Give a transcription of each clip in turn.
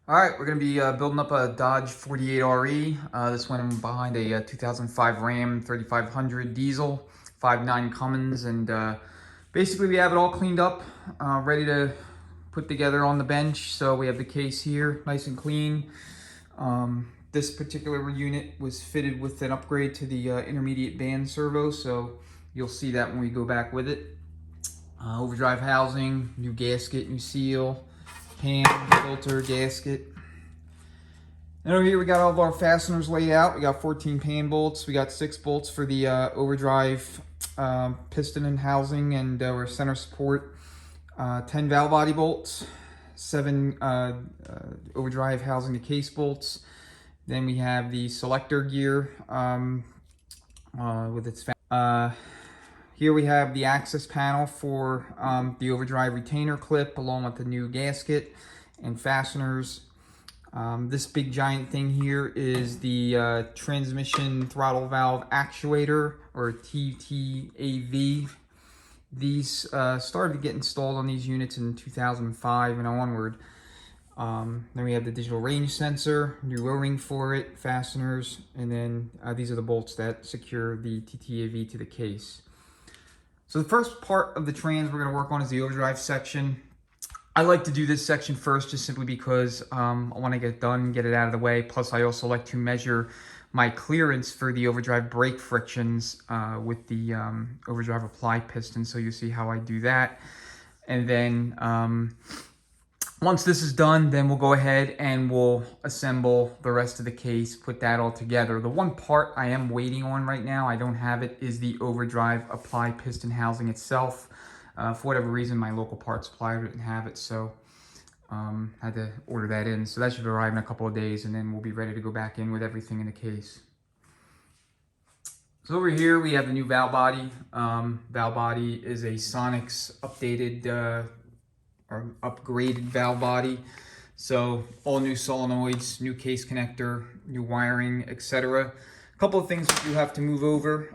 All right, we're going to be building up a Dodge 48RE. This went in behind a 2005 Ram 3500 diesel, 5.9 Cummins, and basically we have it all cleaned up, ready to put together on the bench. So we have the case here, nice and clean. This particular unit was fitted with an upgrade to the intermediate band servo, so you'll see that when we go back with it. Overdrive housing, new gasket, new seal, pan, filter, gasket. And over here we got all of our fasteners laid out. We got 14 pan bolts. We got 6 bolts for the overdrive piston and housing and our center support. 10 valve body bolts, 7 overdrive housing to case bolts. Then we have the selector gear with its here we have the access panel for the overdrive retainer clip along with the new gasket and fasteners. This big giant thing here is the transmission throttle valve actuator, or TTAV. These started to get installed on these units in 2005 and onward. Then we have the digital range sensor, new O-ring for it, fasteners, and then these are the bolts that secure the TTAV to the case. So the first part of the trans we're going to work on is the overdrive section. I like to do this section first just simply because I want to get it done, get it out of the way. Plus I also like to measure my clearance for the overdrive brake frictions with the overdrive apply piston. So you see how I do that. And then once this is done, then we'll go ahead and we'll assemble the rest of the case, put that all together. The one part I am waiting on right now, I don't have it, is the overdrive apply piston housing itself. For whatever reason, my local parts supplier didn't have it, so had to order that in. So that should arrive in a couple of days, and then we'll be ready to go back in with everything in the case. So over here, we have the new valve body. Valve body is a Sonics updated or upgraded valve body. So all new solenoids, new case connector, new wiring, etc. A couple of things that you have to move over.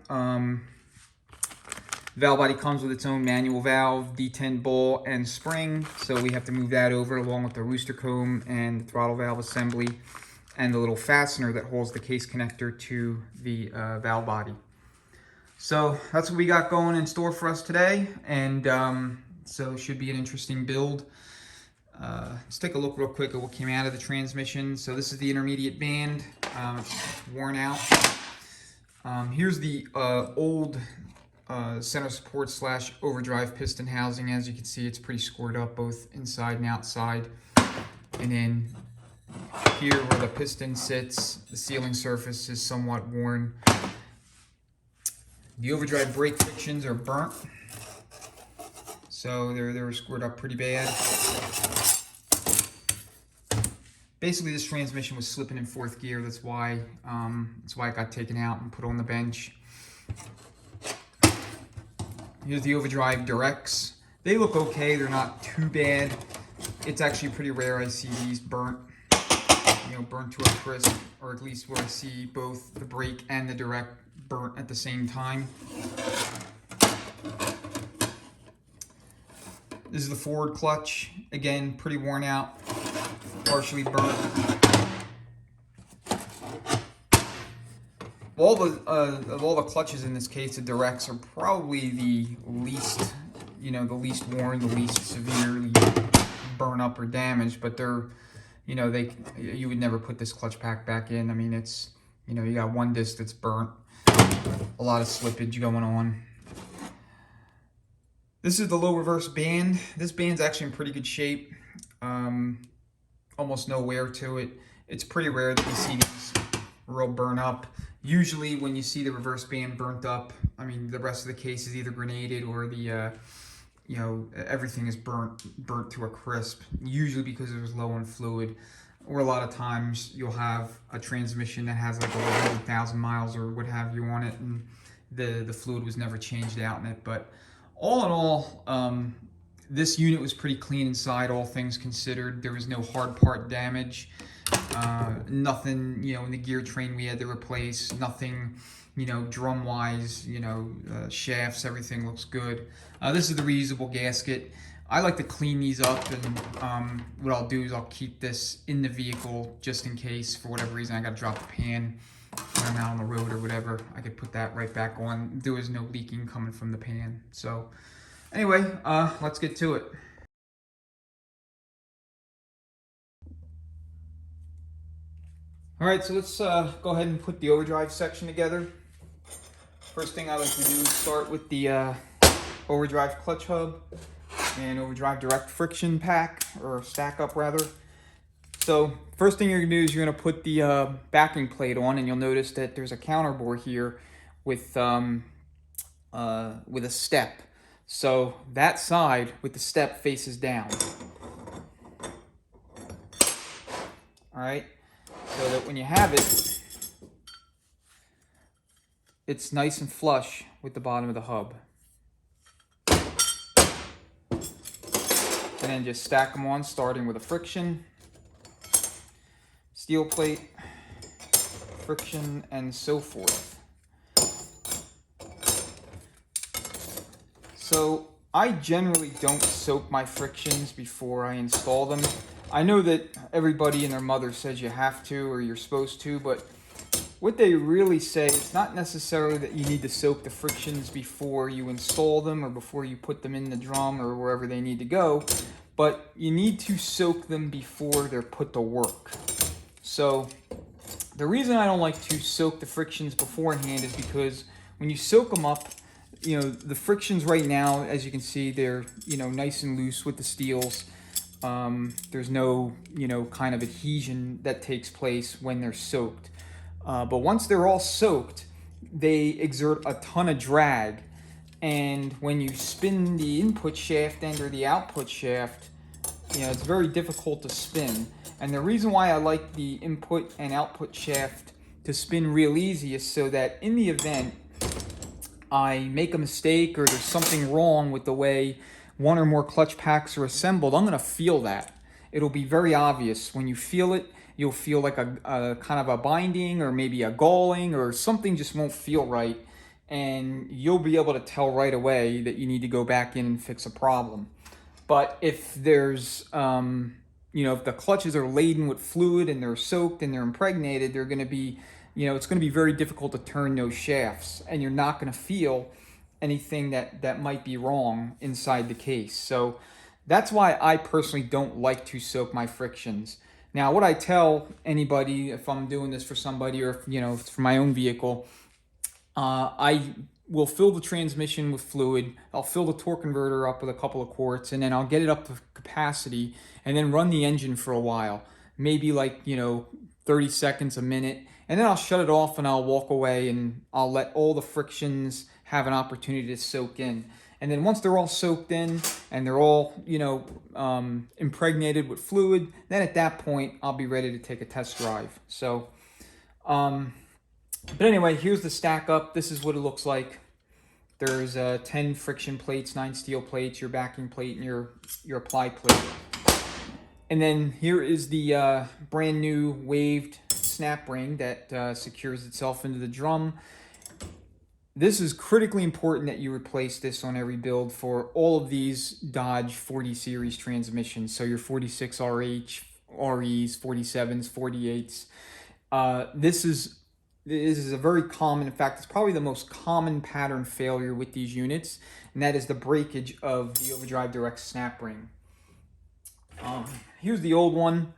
Valve body comes with its own manual valve, D10 ball, and spring. So we have to move that over along with the rooster comb and the throttle valve assembly and the little fastener that holds the case connector to the valve body. So that's what we got going in store for us today. And so it should be an interesting build. Let's take a look real quick at what came out of the transmission. So this is the intermediate band. It's worn out. Here's the old center support / overdrive piston housing. As you can see, it's pretty scored up both inside and outside. And then here where the piston sits, the sealing surface is somewhat worn. The overdrive brake frictions are burnt, so they were scored up pretty bad. Basically, this transmission was slipping in 4th gear. That's why it got taken out and put on the bench. Here's the overdrive directs. They look okay. They're not too bad. It's actually pretty rare I see these burnt, burnt to a crisp, or at least where I see both the brake and the direct burnt at the same time. This is the forward clutch. Again, pretty worn out, partially burnt. Of all the clutches in this case, the directs are probably the least, the least worn, the least severely burn up or damaged. But they're, you would never put this clutch pack back in. I mean, it's, you got one disc that's burnt, a lot of slippage going on. This is the low reverse band. This band's actually in pretty good shape. Almost no wear to it. It's pretty rare that you see these real burn up. Usually when you see the reverse band burnt up, I mean, the rest of the case is either grenaded or the, everything is burnt to a crisp, usually because it was low on fluid. Or a lot of times you'll have a transmission that has like over 100,000 miles or what have you on it, and the fluid was never changed out in it. But all in all, this unit was pretty clean inside, all things considered. There was no hard part damage. Nothing, in the gear train we had to replace. Nothing, drum wise, shafts, everything looks good. This is the reusable gasket. I like to clean these up, and what I'll do is I'll keep this in the vehicle just in case, for whatever reason, I got to drop the pan when I'm out on the road or whatever. I could put that right back on. There was no leaking coming from the pan. So anyway, let's get to it. All right, so let's go ahead and put the overdrive section together. First thing I like to do is start with the overdrive clutch hub and overdrive direct friction pack, or stack up rather. So first thing you're gonna do is you're gonna put the backing plate on, and you'll notice that there's a counter bore here with a step. So that side with the step faces down. All right, so that when you have it, it's nice and flush with the bottom of the hub. And then just stack them on, starting with a friction, steel plate, friction, and so forth. So I generally don't soak my frictions before I install them. I know that everybody and their mother says you have to or you're supposed to, but what they really say, it's not necessarily that you need to soak the frictions before you install them or before you put them in the drum or wherever they need to go, but you need to soak them before they're put to work. So the reason I don't like to soak the frictions beforehand is because when you soak them up, you know, the frictions right now, as you can see, they're, you know, nice and loose with the steels. There's no, you know, kind of adhesion that takes place when they're soaked. But once they're all soaked, they exert a ton of drag. And when you spin the input shaft end or the output shaft, you know, it's very difficult to spin. And the reason why I like the input and output shaft to spin real easy is so that in the event I make a mistake or there's something wrong with the way one or more clutch packs are assembled, I'm gonna feel that. It'll be very obvious. When you feel it, you'll feel like a kind of a binding or maybe a galling or something just won't feel right. And you'll be able to tell right away that you need to go back in and fix a problem. But if there's, you know, if the clutches are laden with fluid and they're soaked and they're impregnated, they're gonna be, you know, it's gonna be very difficult to turn those shafts, and you're not gonna feel anything that might be wrong inside the case. So that's why I personally don't like to soak my frictions. Now, what I tell anybody, if I'm doing this for somebody or if, you know, if it's for my own vehicle, I will fill the transmission with fluid. I'll fill the torque converter up with a couple of quarts, and then I'll get it up to capacity and then run the engine for a while, maybe like, you know, 30 seconds, a minute, and then I'll shut it off and I'll walk away and I'll let all the frictions have an opportunity to soak in. And then once they're all soaked in and they're all, you know, impregnated with fluid, then at that point, I'll be ready to take a test drive. So, but anyway, here's the stack up. This is what it looks like. There's 10 friction plates, 9 steel plates, your backing plate, and your apply plate. And then here is the brand new waved snap ring that secures itself into the drum. This is critically important that you replace this on every build for all of these Dodge 40 series transmissions. So your 46 RH, REs, 47s, 48s. This is a very common, in fact, it's probably the most common pattern failure with these units, and that is the breakage of the Overdrive Direct snap ring. Here's the old one.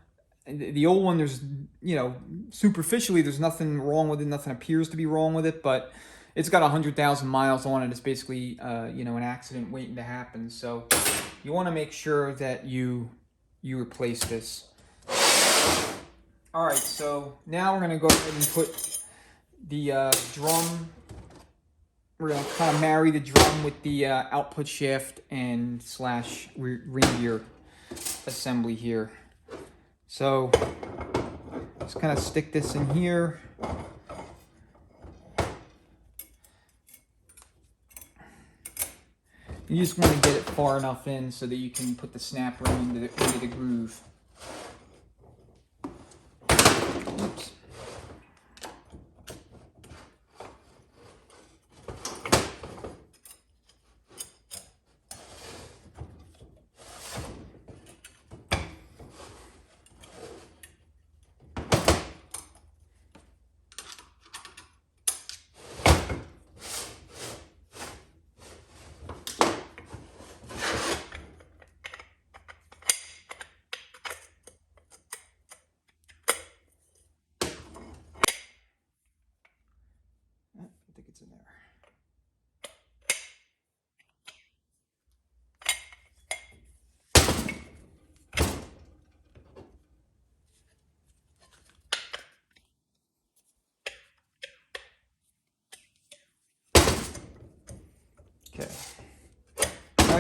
The old one, there's, you know, superficially, there's nothing wrong with it. Nothing appears to be wrong with it, but it's got 100,000 miles on it. It's basically, you know, an accident waiting to happen. So you want to make sure that you replace this. All right, so now we're going to go ahead and put the drum. We're going to kind of marry the drum with the output shaft and slash ring gear assembly here. So just kind of stick this in here. You just want to get it far enough in so that you can put the snap ring into the groove. Oops.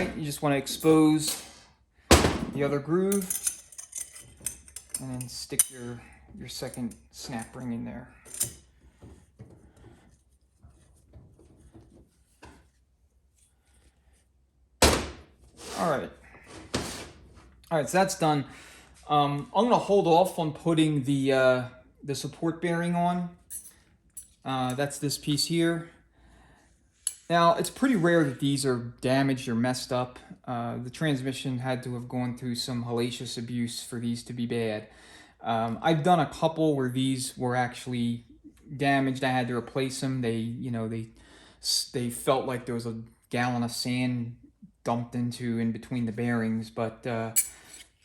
right, you just want to expose the other groove and then stick your second snap ring in there. All right, so that's done. I'm gonna hold off on putting the support bearing on. That's this piece here. Now, it's pretty rare that these are damaged or messed up. The transmission had to have gone through some hellacious abuse for these to be bad. I've done a couple where these were actually damaged. I had to replace them. They felt like there was a gallon of sand dumped in between the bearings, but both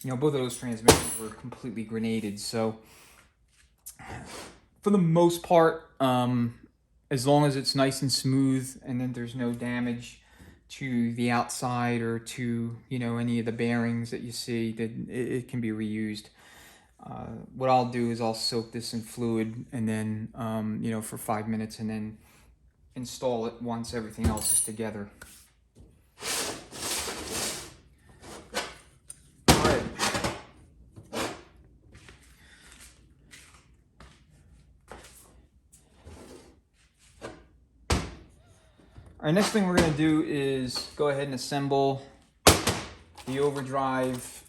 of those transmissions were completely grenaded. So for the most part, as long as it's nice and smooth and then there's no damage to the outside or to any of the bearings that you see, that it can be reused. What I'll do is I'll soak this in fluid and then for 5 minutes and then install it once everything else is together. All right, next thing we're going to do is go ahead and assemble the Overdrive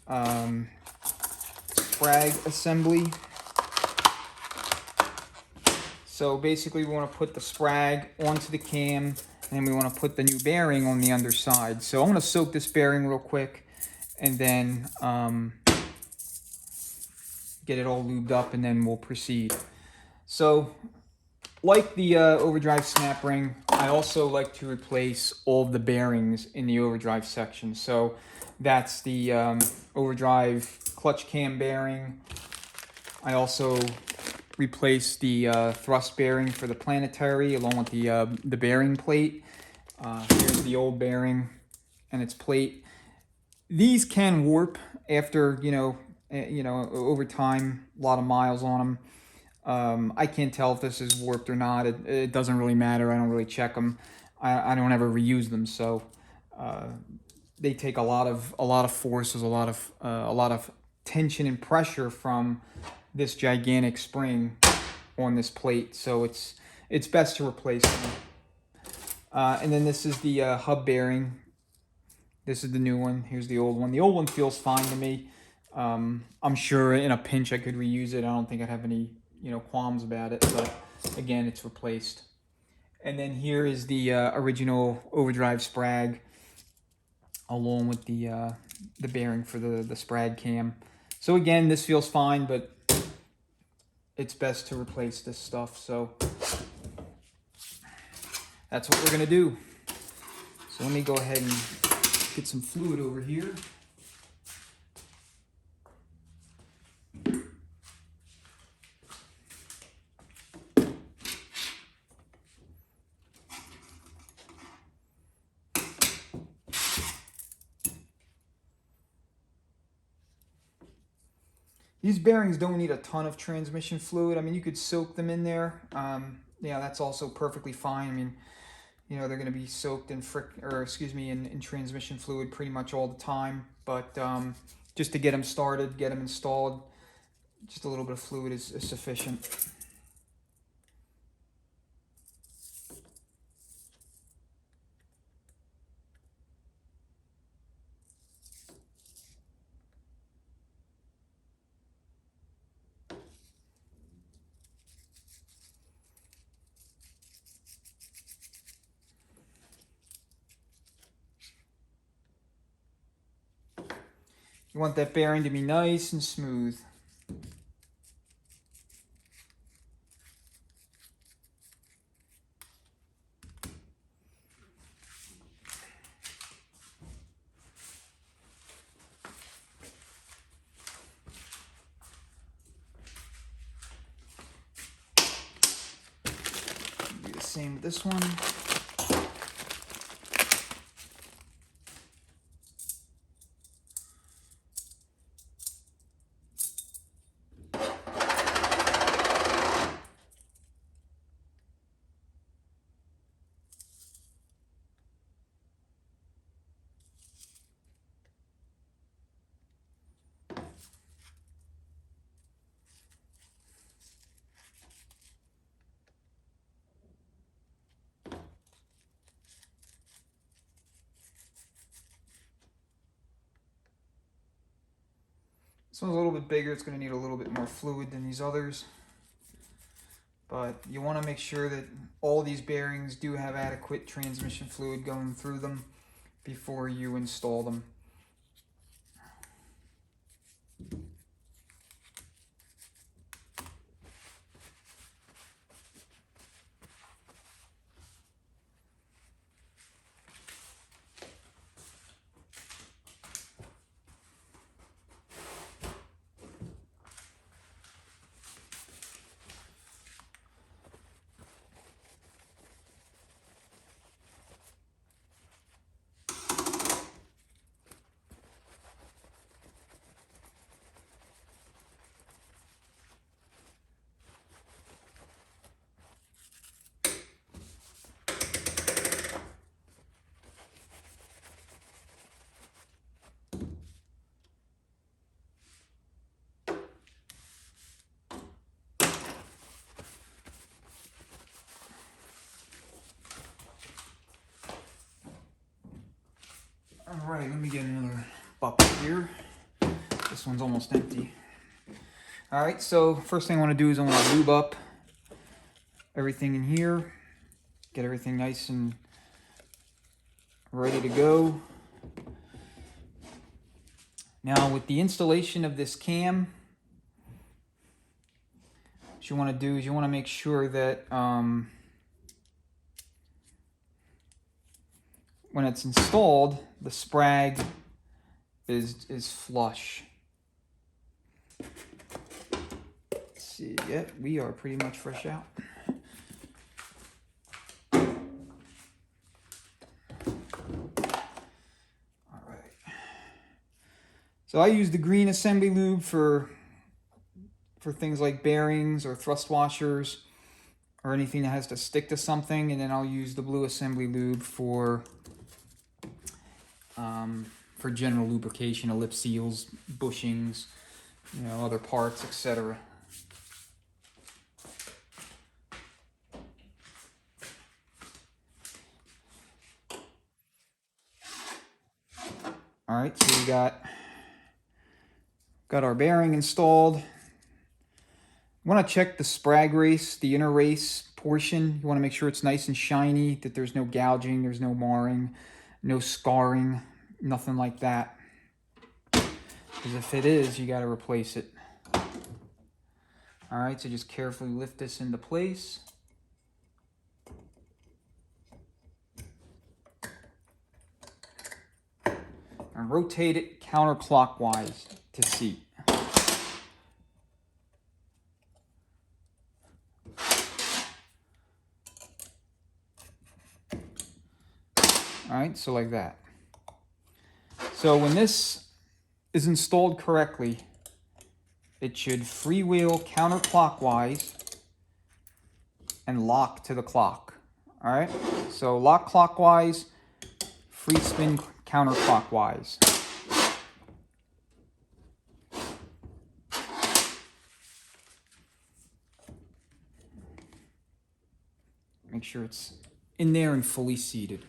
sprag assembly. So basically we want to put the sprag onto the cam and then we want to put the new bearing on the underside. So I'm going to soak this bearing real quick and then get it all lubed up and then we'll proceed. So like the Overdrive snap ring, I also like to replace all of the bearings in the Overdrive section. So that's the Overdrive clutch cam bearing. I also replace the thrust bearing for the planetary along with the bearing plate. Here's the old bearing and its plate. These can warp after over time, a lot of miles on them. I can't tell if this is warped or not. It doesn't really matter. I don't really check them. I don't ever reuse them. So they take a lot of force. There's a lot of tension and pressure from this gigantic spring on this plate. So it's best to replace them. And then this is the hub bearing. This is the new one. Here's the old one. The old one feels fine to me. I'm sure in a pinch I could reuse it. I don't think I'd have any qualms about it, but again, it's replaced. And then here is the original Overdrive sprag along with the bearing for the sprag cam. So again, this feels fine, but it's best to replace this stuff. So that's what we're gonna do. So let me go ahead and get some fluid over here. These bearings don't need a ton of transmission fluid. I mean, you could soak them in there. Yeah, that's also perfectly fine. I mean, they're going to be soaked in in transmission fluid pretty much all the time. But just to get them started, get them installed, just a little bit of fluid is sufficient. You want that bearing to be nice and smooth. Do the same with this one. This one's a little bit bigger. It's going to need a little bit more fluid than these others. But you want to make sure that all these bearings do have adequate transmission fluid going through them before you install them. All right, let me get another bucket here. This one's almost empty. All right, so first thing I want to do is I want to lube up everything in here, get everything nice and ready to go. Now with the installation of this cam, what you want to do is you want to make sure that when it's installed, the sprag is flush. Let's see, yeah, we are pretty much fresh out. All right. So I use the green assembly lube for things like bearings or thrust washers or anything that has to stick to something, and then I'll use the blue assembly lube for general lubrication, lip seals, bushings, you know, other parts, etc. All right, so we got our bearing installed. You want to check the sprag race, the inner race portion. You want to make sure it's nice and shiny, that there's no gouging, there's no marring, no scarring, nothing like that. Because if it is, you got to replace it. All right, so just carefully lift this into place. And rotate it counterclockwise to seat. All right, so like that. So when this is installed correctly, it should freewheel counterclockwise and lock to the clock. All right, so lock clockwise, free spin counterclockwise. Make sure it's in there and fully seated.